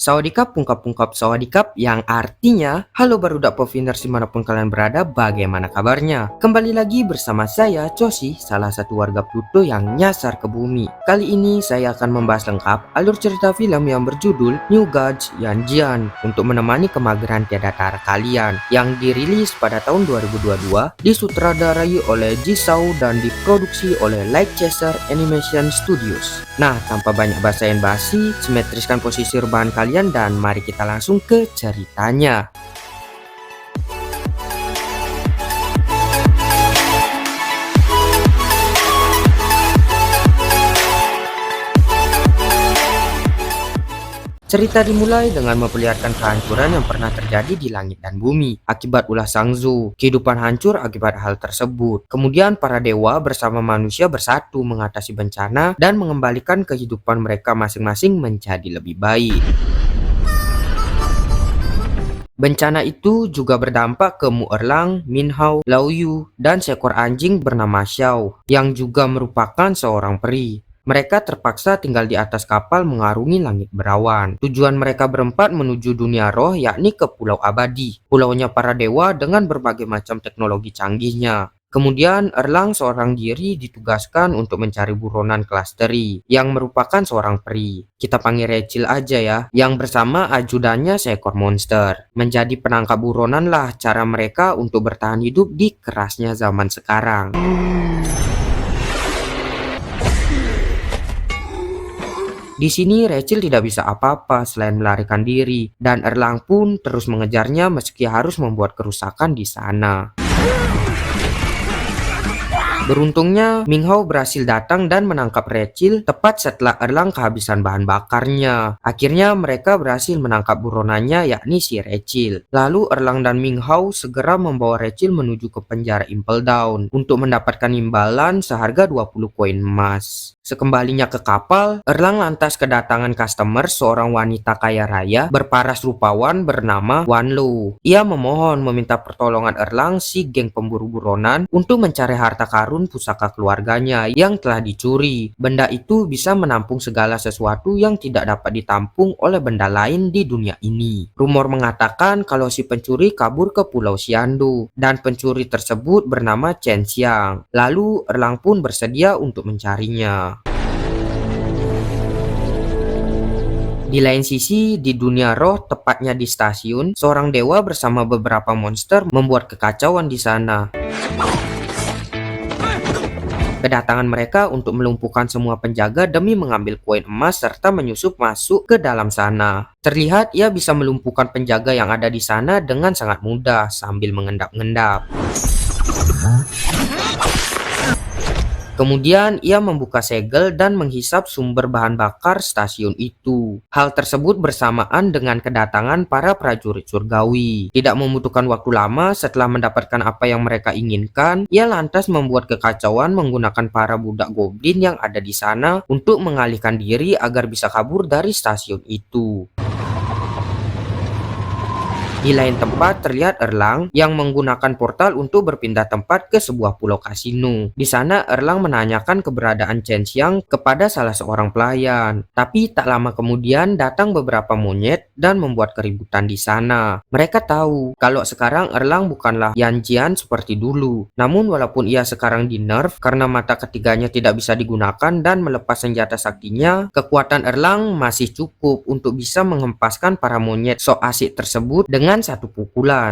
Sawadikap, pungkap-pungkap sawadikap yang artinya halo barudak Poviners dimanapun kalian berada, bagaimana kabarnya? Kembali lagi bersama saya, Choshi, salah satu warga Pluto yang nyasar ke bumi. Kali ini saya akan membahas lengkap alur cerita film yang berjudul New Gods Yanjian untuk menemani kemageran tiada tara kalian yang dirilis pada tahun 2022, disutradarai oleh Jisoo dan diproduksi oleh Light Chaser Animation Studios. Nah, tanpa banyak basa-basi, simetriskan posisi rebahan kalian dan mari kita langsung ke ceritanya. Cerita dimulai dengan memperlihatkan kehancuran yang pernah terjadi di langit dan bumi akibat ulah Sangzu. Kehidupan hancur akibat hal tersebut. Kemudian para dewa bersama manusia bersatu mengatasi bencana dan mengembalikan kehidupan mereka masing-masing menjadi lebih baik. Bencana itu juga berdampak ke Mu Erlang, Min Hao, Lao Yu, dan seekor anjing bernama Xiao yang juga merupakan seorang peri. Mereka terpaksa tinggal di atas kapal mengarungi langit berawan. Tujuan mereka berempat menuju dunia roh, yakni ke Pulau Abadi, pulaunya para dewa dengan berbagai macam teknologi canggihnya. Kemudian Erlang seorang diri ditugaskan untuk mencari buronan kelas teri yang merupakan seorang peri. Kita panggil Rachel aja ya, yang bersama ajudannya seekor monster. Menjadi penangkap buronan lah cara mereka untuk bertahan hidup di kerasnya zaman sekarang. Di sini Rachel tidak bisa apa-apa selain melarikan diri, dan Erlang pun terus mengejarnya meski harus membuat kerusakan di sana. Beruntungnya, Ming Hao berhasil datang dan menangkap Rachel tepat setelah Erlang kehabisan bahan bakarnya. Akhirnya mereka berhasil menangkap buronannya, yakni si Rachel. Lalu Erlang dan Ming Hao segera membawa Rachel menuju ke penjara Impel Down untuk mendapatkan imbalan seharga 20 koin emas. Sekembalinya ke kapal, Erlang lantas kedatangan customer, seorang wanita kaya raya berparas rupawan bernama Wan Lu. Ia memohon meminta pertolongan Erlang, si geng pemburu buronan, untuk mencari harta karun pusaka keluarganya yang telah dicuri. Benda itu bisa menampung segala sesuatu yang tidak dapat ditampung oleh benda lain di dunia ini. Rumor mengatakan kalau si pencuri kabur ke Pulau Xiandu dan pencuri tersebut bernama Chen Xiang. Lalu Erlang pun bersedia untuk mencarinya. Di lain sisi, di dunia roh, tepatnya di stasiun, seorang dewa bersama beberapa monster membuat kekacauan di sana. Kedatangan mereka untuk melumpuhkan semua penjaga demi mengambil koin emas serta menyusup masuk ke dalam sana. Terlihat ia bisa melumpuhkan penjaga yang ada di sana dengan sangat mudah sambil mengendap-endap. Kemudian ia membuka segel dan menghisap sumber bahan bakar stasiun itu. Hal tersebut bersamaan dengan kedatangan para prajurit surgawi. Tidak membutuhkan waktu lama, setelah mendapatkan apa yang mereka inginkan, ia lantas membuat kekacauan menggunakan para budak goblin yang ada di sana untuk mengalihkan diri agar bisa kabur dari stasiun itu. Di lain tempat terlihat Erlang yang menggunakan portal untuk berpindah tempat ke sebuah pulau kasino. Di sana Erlang menanyakan keberadaan Chen Xiang kepada salah seorang pelayan. Tapi tak lama kemudian datang beberapa monyet dan membuat keributan di sana. Mereka tahu kalau sekarang Erlang bukanlah Yanjian seperti dulu. Namun walaupun ia sekarang di nerf karena mata ketiganya tidak bisa digunakan dan melepas senjata saktinya, kekuatan Erlang masih cukup untuk bisa menghempaskan para monyet sok asik tersebut dengan satu pukulan.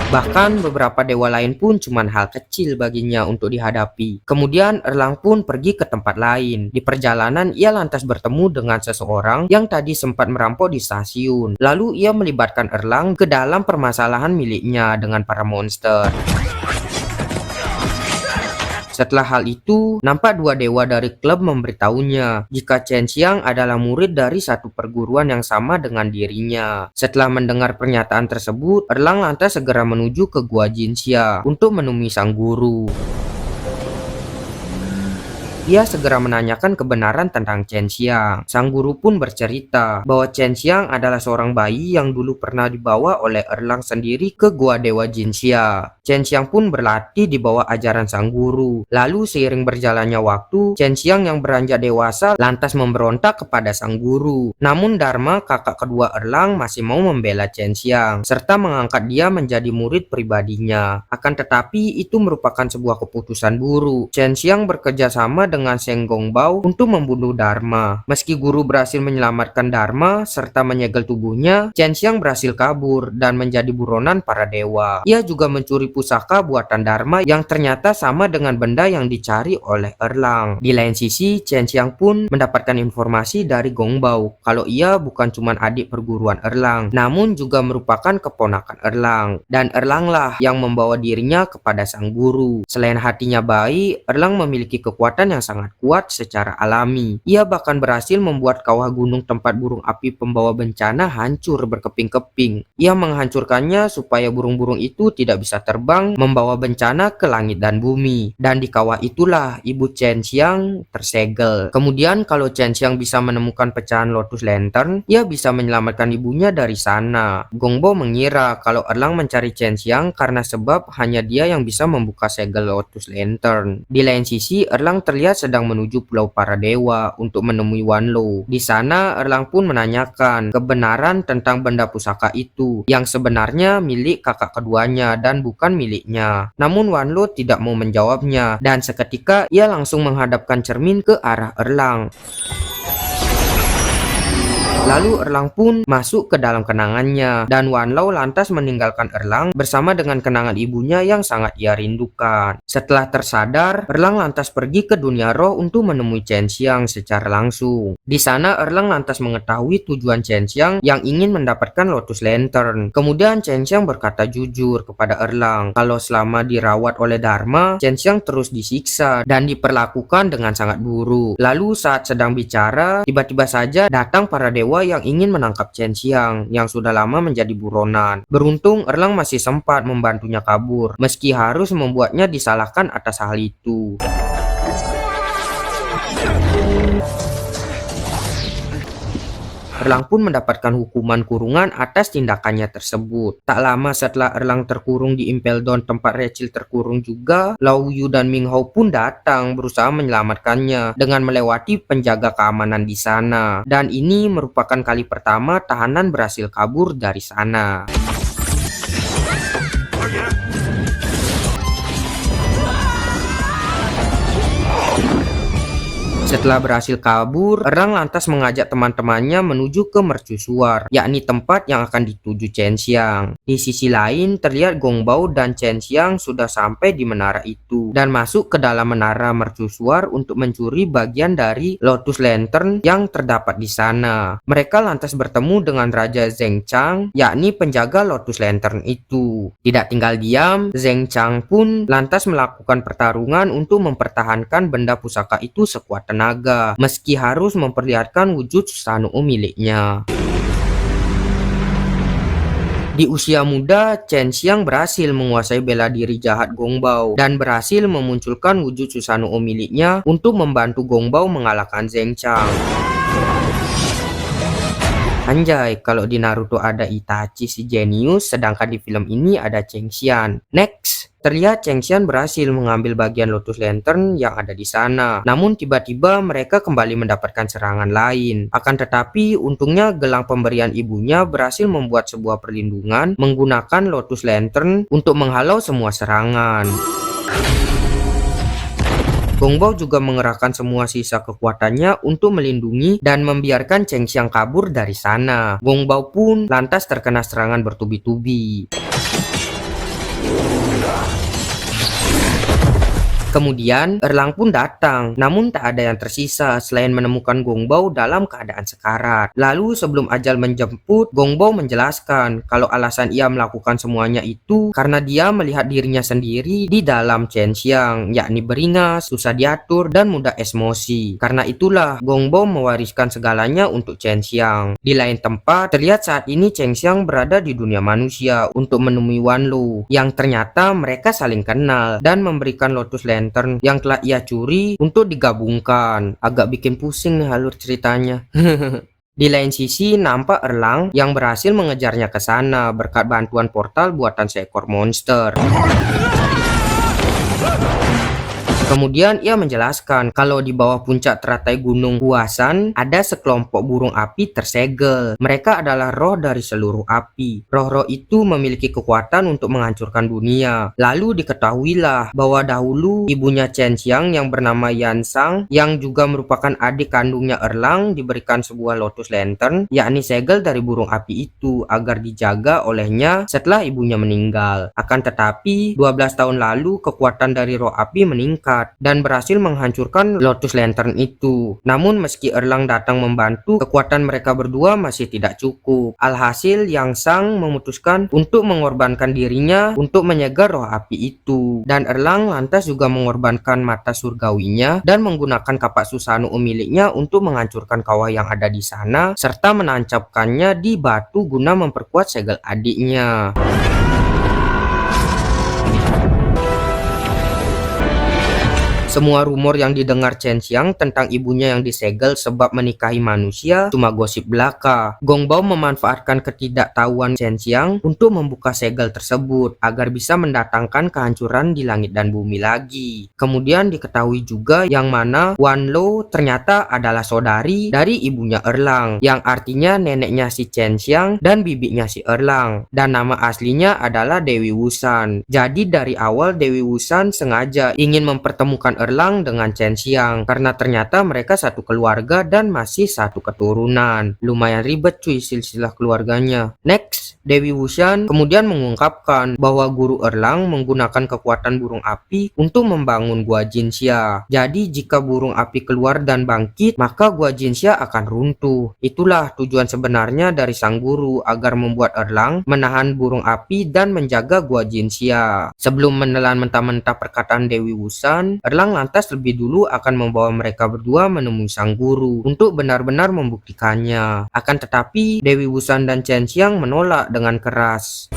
Bahkan beberapa dewa lain pun cuman hal kecil baginya untuk dihadapi. Kemudian Erlang pun pergi ke tempat lain. Di perjalanan ia lantas bertemu dengan seseorang yang tadi sempat merampok di stasiun. Lalu ia melibatkan Erlang ke dalam permasalahan miliknya dengan para monster. Setelah hal itu, nampak dua dewa dari klub memberitahunya jika Chen Xiang adalah murid dari satu perguruan yang sama dengan dirinya. Setelah mendengar pernyataan tersebut, Erlang lantas segera menuju ke Gua Jinxia untuk menemui sang guru. Ia segera menanyakan kebenaran tentang Chen Xiang. Sang guru pun bercerita bahwa Chen Xiang adalah seorang bayi yang dulu pernah dibawa oleh Erlang sendiri ke Gua Dewa Jinxia. Chen Xiang pun berlatih di bawah ajaran sang guru. Lalu seiring berjalannya waktu, Chen Xiang yang beranjak dewasa lantas memberontak kepada sang guru. Namun Dharma, kakak kedua Erlang, masih mau membela Chen Xiang serta mengangkat dia menjadi murid pribadinya. Akan tetapi itu merupakan sebuah keputusan buruk. Chen Xiang bekerja sama dengan Seng Gongbao untuk membunuh Dharma. Meski guru berhasil menyelamatkan Dharma serta menyegel tubuhnya, Chen Xiang berhasil kabur dan menjadi buronan para dewa. Ia juga mencuri pusaka buatan Dharma yang ternyata sama dengan benda yang dicari oleh Erlang. Di lain sisi, Chen Xiang pun mendapatkan informasi dari Gongbao kalau ia bukan cuma adik perguruan Erlang, namun juga merupakan keponakan Erlang. Dan Erlang lah yang membawa dirinya kepada sang guru. Selain hatinya baik, Erlang memiliki kekuatan yang sangat kuat secara alami. Ia bahkan berhasil membuat kawah gunung tempat burung api pembawa bencana hancur berkeping-keping. Ia menghancurkannya supaya burung-burung itu tidak bisa terbang membawa bencana ke langit dan bumi. Dan di kawah itulah ibu Chen Xiang tersegel. Kemudian kalau Chen Xiang bisa menemukan pecahan Lotus Lantern, ia bisa menyelamatkan ibunya dari sana. Gongbao mengira kalau Erlang mencari Chen Xiang karena sebab hanya dia yang bisa membuka segel Lotus Lantern. Di lain sisi, Erlang terlihat sedang menuju Pulau Para Dewa untuk menemui Wan Lo. Di sana, Erlang pun menanyakan kebenaran tentang benda pusaka itu yang sebenarnya milik kakak keduanya dan bukan miliknya. Namun Wan Lo tidak mau menjawabnya dan seketika ia langsung menghadapkan cermin ke arah Erlang. Lalu Erlang pun masuk ke dalam kenangannya dan Wan Lo lantas meninggalkan Erlang bersama dengan kenangan ibunya yang sangat ia rindukan. Setelah tersadar, Erlang lantas pergi ke dunia roh untuk menemui Chen Xiang secara langsung. Di sana Erlang lantas mengetahui tujuan Chen Xiang yang ingin mendapatkan Lotus Lantern. Kemudian Chen Xiang berkata jujur kepada Erlang kalau selama dirawat oleh Dharma, Chen Xiang terus disiksa dan diperlakukan dengan sangat buruk. Lalu saat sedang bicara, tiba-tiba saja datang para dewa yang ingin menangkap Chen Xiang yang sudah lama menjadi buronan. Beruntung Erlang masih sempat membantunya kabur meski harus membuatnya disalahkan atas hal itu. Erlang pun mendapatkan hukuman kurungan atas tindakannya tersebut. Tak lama setelah Erlang terkurung di Impel Down tempat Rachel terkurung juga, Lao Yu dan Ming Hao pun datang berusaha menyelamatkannya dengan melewati penjaga keamanan di sana. Dan ini merupakan kali pertama tahanan berhasil kabur dari sana. Setelah berhasil kabur, Erlang lantas mengajak teman-temannya menuju ke mercusuar, yakni tempat yang akan dituju Chen Xiang. Di sisi lain, terlihat Gongbao dan Chen Xiang sudah sampai di menara itu dan masuk ke dalam menara mercusuar untuk mencuri bagian dari Lotus Lantern yang terdapat di sana. Mereka lantas bertemu dengan Raja Zheng Chang, yakni penjaga Lotus Lantern itu. Tidak tinggal diam, Zheng Chang pun lantas melakukan pertarungan untuk mempertahankan benda pusaka itu sekuat tenaga, meski harus memperlihatkan wujud Susanoo miliknya. Di usia muda, Chen Xiang berhasil menguasai bela diri jahat Gongbao dan berhasil memunculkan wujud Susanoo miliknya untuk membantu Gongbao mengalahkan Zheng Chang. Anjay, kalau di Naruto ada Itachi si jenius, sedangkan di film ini ada Cheng Xian. Next, terlihat Cheng Xian berhasil mengambil bagian Lotus Lantern yang ada di sana. Namun tiba-tiba mereka kembali mendapatkan serangan lain. Akan tetapi, untungnya gelang pemberian ibunya berhasil membuat sebuah perlindungan menggunakan Lotus Lantern untuk menghalau semua serangan. Gongbao juga mengerahkan semua sisa kekuatannya untuk melindungi dan membiarkan Cheng Xiang kabur dari sana. Gongbao pun lantas terkena serangan bertubi-tubi. Kemudian Erlang pun datang, namun tak ada yang tersisa selain menemukan Gongbao dalam keadaan sekarat. Lalu sebelum ajal menjemput, Gongbao menjelaskan kalau alasan ia melakukan semuanya itu karena dia melihat dirinya sendiri di dalam Chen Xiang, yakni beringas, susah diatur, dan mudah emosi. Karena itulah Gongbao mewariskan segalanya untuk Chen Xiang. Di lain tempat, terlihat saat ini Chen Xiang berada di dunia manusia untuk menemui Wan Lo, yang ternyata mereka saling kenal dan memberikan Lotus Lantern yang telah ia curi untuk digabungkan. Agak bikin pusing nih alur ceritanya. Di lain sisi, nampak Erlang yang berhasil mengejarnya ke sana berkat bantuan portal buatan seekor monster. Kemudian ia menjelaskan kalau di bawah puncak teratai Gunung Huasan ada sekelompok burung api tersegel. Mereka adalah roh dari seluruh api. Roh-roh itu memiliki kekuatan untuk menghancurkan dunia. Lalu diketahuilah bahwa dahulu ibunya Chen Xiang yang bernama Yan Sang, yang juga merupakan adik kandungnya Erlang, diberikan sebuah Lotus Lantern, yakni segel dari burung api itu agar dijaga olehnya setelah ibunya meninggal. Akan tetapi 12 tahun lalu kekuatan dari roh api meningkat dan berhasil menghancurkan Lotus Lantern itu. Namun meski Erlang datang membantu, kekuatan mereka berdua masih tidak cukup. Alhasil Yang Sang memutuskan untuk mengorbankan dirinya untuk menyegel roh api itu. Dan Erlang lantas juga mengorbankan mata surgawinya dan menggunakan kapak Susanoo miliknya untuk menghancurkan kawah yang ada di sana serta menancapkannya di batu guna memperkuat segel adiknya. Semua rumor yang didengar Chen Xiang tentang ibunya yang disegel sebab menikahi manusia cuma gosip belaka. Gong Bao memanfaatkan ketidaktahuan Chen Xiang untuk membuka segel tersebut agar bisa mendatangkan kehancuran di langit dan bumi lagi. Kemudian diketahui juga yang mana Wan Lo ternyata adalah saudari dari ibunya Erlang, yang artinya neneknya si Chen Xiang dan bibinya si Erlang. Dan nama aslinya adalah Dewi Wusan. Jadi dari awal Dewi Wusan sengaja ingin mempertemukan Erlang dengan Chen Xiang karena ternyata mereka satu keluarga dan masih satu keturunan. Lumayan ribet cuy silsilah keluarganya. Next, Dewi Wusan kemudian mengungkapkan bahwa guru Erlang menggunakan kekuatan burung api untuk membangun Gua Jinxia. Jadi jika burung api keluar dan bangkit, maka Gua Jinxia akan runtuh. Itulah tujuan sebenarnya dari sang guru, agar membuat Erlang menahan burung api dan menjaga Gua Jinxia. Sebelum menelan mentah-mentah perkataan Dewi Wusan, Erlang lantas lebih dulu akan membawa mereka berdua menemui sang guru untuk benar-benar membuktikannya. Akan tetapi Dewi Wusan dan Chen Xiang menolak dengan keras.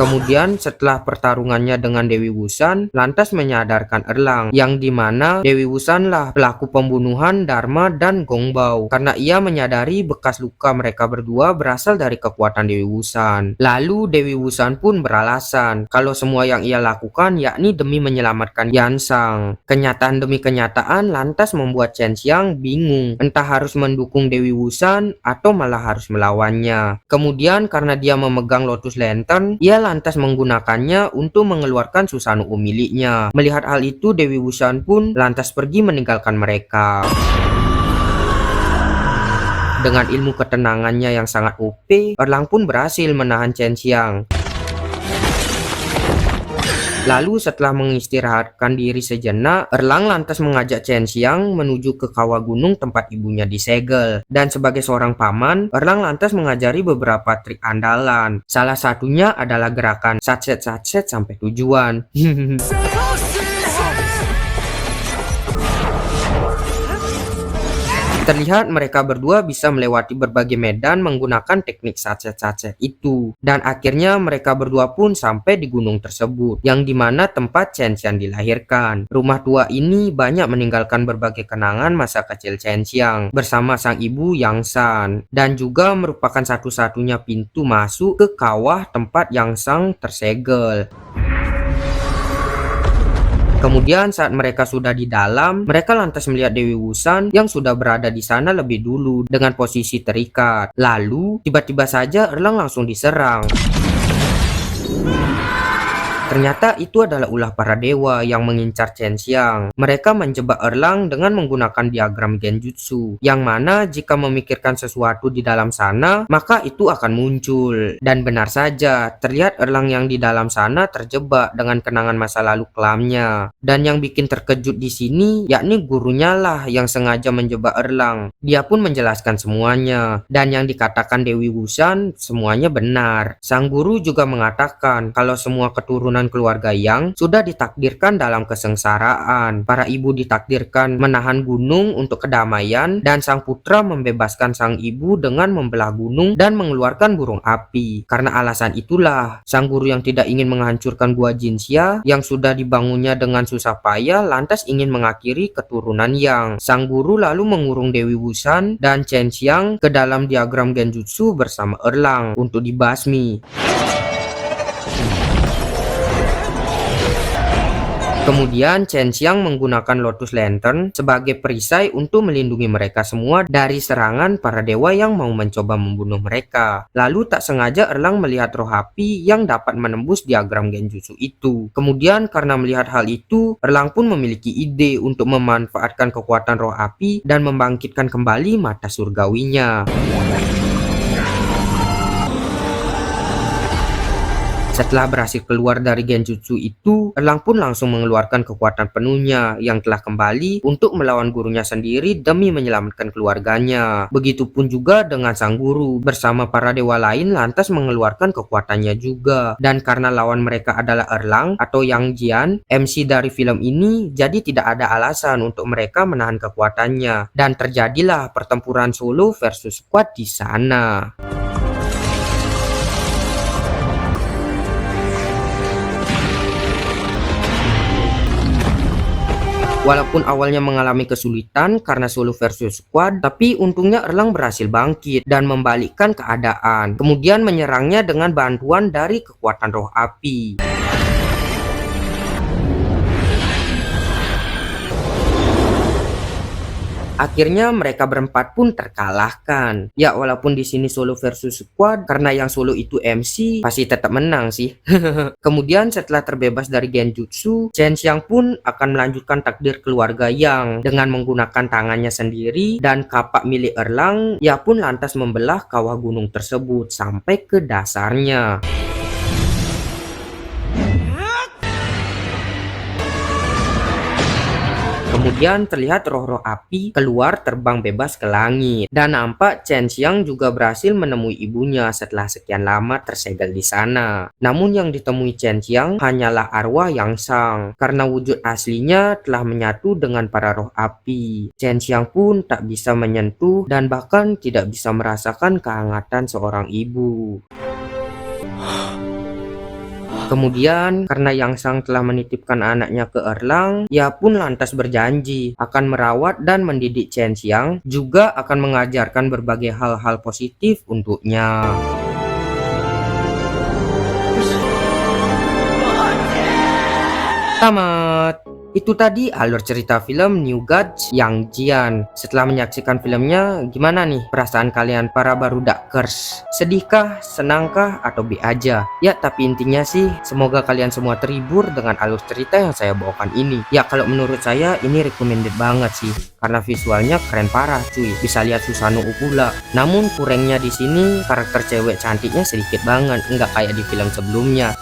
Kemudian setelah pertarungannya dengan Dewi Wusan, lantas menyadarkan Erlang, yang dimana Dewi Wusan lah pelaku pembunuhan Dharma dan Gong Bao, karena ia menyadari bekas luka mereka berdua berasal dari kekuatan Dewi Wusan. Lalu Dewi Wusan pun beralasan kalau semua yang ia lakukan yakni demi menyelamatkan Yan Sang. Kenyataan demi kenyataan lantas membuat Chen Xiang bingung, entah harus mendukung Dewi Wusan atau malah harus melawannya. Kemudian karena dia memegang Lotus Lantern, ia lantas menggunakannya untuk mengeluarkan Susanoo miliknya. Melihat hal itu, Dewi Wusan pun lantas pergi meninggalkan mereka. Dengan ilmu ketenangannya yang sangat OP, Erlang pun berhasil menahan Chen Xiang. Lalu setelah mengistirahatkan diri sejenak, Erlang lantas mengajak Chen Xiang menuju ke kawah gunung tempat ibunya disegel. Dan sebagai seorang paman, Erlang lantas mengajari beberapa trik andalan. Salah satunya adalah gerakan satset-satset sampai tujuan. Terlihat mereka berdua bisa melewati berbagai medan menggunakan teknik satset-satset itu. Dan akhirnya mereka berdua pun sampai di gunung tersebut, yang dimana tempat Chen Xiang dilahirkan. Rumah tua ini banyak meninggalkan berbagai kenangan masa kecil Chen Xiang bersama sang ibu Yang San. Dan juga merupakan satu-satunya pintu masuk ke kawah tempat Yang Sang tersegel. Kemudian saat mereka sudah di dalam, mereka lantas melihat Dewi Wusan yang sudah berada di sana lebih dulu dengan posisi terikat. Lalu tiba-tiba saja Erlang langsung diserang. Ternyata itu adalah ulah para dewa yang mengincar Chen Xiang. Mereka menjebak Erlang dengan menggunakan diagram Genjutsu, yang mana jika memikirkan sesuatu di dalam sana, maka itu akan muncul. Dan benar saja, terlihat Erlang yang di dalam sana terjebak dengan kenangan masa lalu kelamnya. Dan yang bikin terkejut di sini, yakni gurunya lah yang sengaja menjebak Erlang. Dia pun menjelaskan semuanya. Dan yang dikatakan Dewi Wusan, semuanya benar. Sang guru juga mengatakan kalau semua keturunan keturunan keluarga Yang sudah ditakdirkan dalam kesengsaraan. Para ibu ditakdirkan menahan gunung untuk kedamaian, dan sang putra membebaskan sang ibu dengan membelah gunung dan mengeluarkan burung api. Karena alasan itulah, sang guru yang tidak ingin menghancurkan gua Jinxia yang sudah dibangunnya dengan susah payah lantas ingin mengakhiri keturunan Yang. Sang guru lalu mengurung Dewi Wusan dan Chen Xiang ke dalam diagram genjutsu bersama Erlang untuk dibasmi. Kemudian Chen Xiang menggunakan Lotus Lantern sebagai perisai untuk melindungi mereka semua dari serangan para dewa yang mau mencoba membunuh mereka. Lalu tak sengaja Erlang melihat roh api yang dapat menembus diagram genjutsu itu. Kemudian karena melihat hal itu, Erlang pun memiliki ide untuk memanfaatkan kekuatan roh api dan membangkitkan kembali mata surgawinya. Setelah berhasil keluar dari genjutsu itu, Erlang pun langsung mengeluarkan kekuatan penuhnya yang telah kembali untuk melawan gurunya sendiri demi menyelamatkan keluarganya. Begitupun juga dengan sang guru bersama para dewa lain lantas mengeluarkan kekuatannya juga. Dan karena lawan mereka adalah Erlang atau Yang Jian, MC dari film ini, jadi tidak ada alasan untuk mereka menahan kekuatannya. Dan terjadilah pertempuran solo versus squad di sana. Walaupun awalnya mengalami kesulitan karena solo versus squad, tapi untungnya Erlang berhasil bangkit dan membalikkan keadaan. Kemudian menyerangnya dengan bantuan dari kekuatan roh api. Akhirnya mereka berempat pun terkalahkan. Ya walaupun di sini solo versus squad, karena yang solo itu MC, pasti tetap menang sih. Kemudian setelah terbebas dari genjutsu, Chen Xiang pun akan melanjutkan takdir keluarga Yang dengan menggunakan tangannya sendiri dan kapak milik Erlang. Ia pun lantas membelah kawah gunung tersebut sampai ke dasarnya. Kemudian terlihat roh-roh api keluar terbang bebas ke langit. Dan nampak Chen Xiang juga berhasil menemui ibunya setelah sekian lama tersegel di sana. Namun yang ditemui Chen Xiang hanyalah arwah Yang Sang, karena wujud aslinya telah menyatu dengan para roh api. Chen Xiang pun tak bisa menyentuh dan bahkan tidak bisa merasakan kehangatan seorang ibu. Kemudian karena Yang Sang telah menitipkan anaknya ke Erlang, ia pun lantas berjanji akan merawat dan mendidik Chen Xiang, juga akan mengajarkan berbagai hal-hal positif untuknya. Tamat. Itu tadi alur cerita film New Gods Yang Jian. Setelah menyaksikan filmnya, gimana nih perasaan kalian para barudakers? Sedihkah, senangkah, atau B aja? Ya, tapi intinya sih, semoga kalian semua terhibur dengan alur cerita yang saya bawakan ini. Ya, kalau menurut saya ini recommended banget sih, karena visualnya keren parah cuy. Bisa lihat Susanoo pula. Namun kurangnya di sini karakter cewek cantiknya sedikit banget, nggak kayak di film sebelumnya.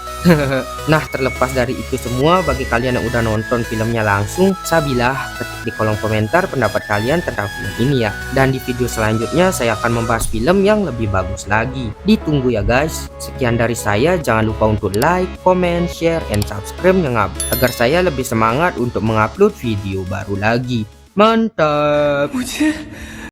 Nah, terlepas dari itu semua, bagi kalian yang udah nonton filmnya langsung, sabilah ketik di kolom komentar pendapat kalian tentang film ini ya. Dan di video selanjutnya saya akan membahas film yang lebih bagus lagi. Ditunggu ya guys. Sekian dari saya, jangan lupa untuk like, comment, share, and subscribe-nya agar saya lebih semangat untuk mengupload video baru lagi. Mantap.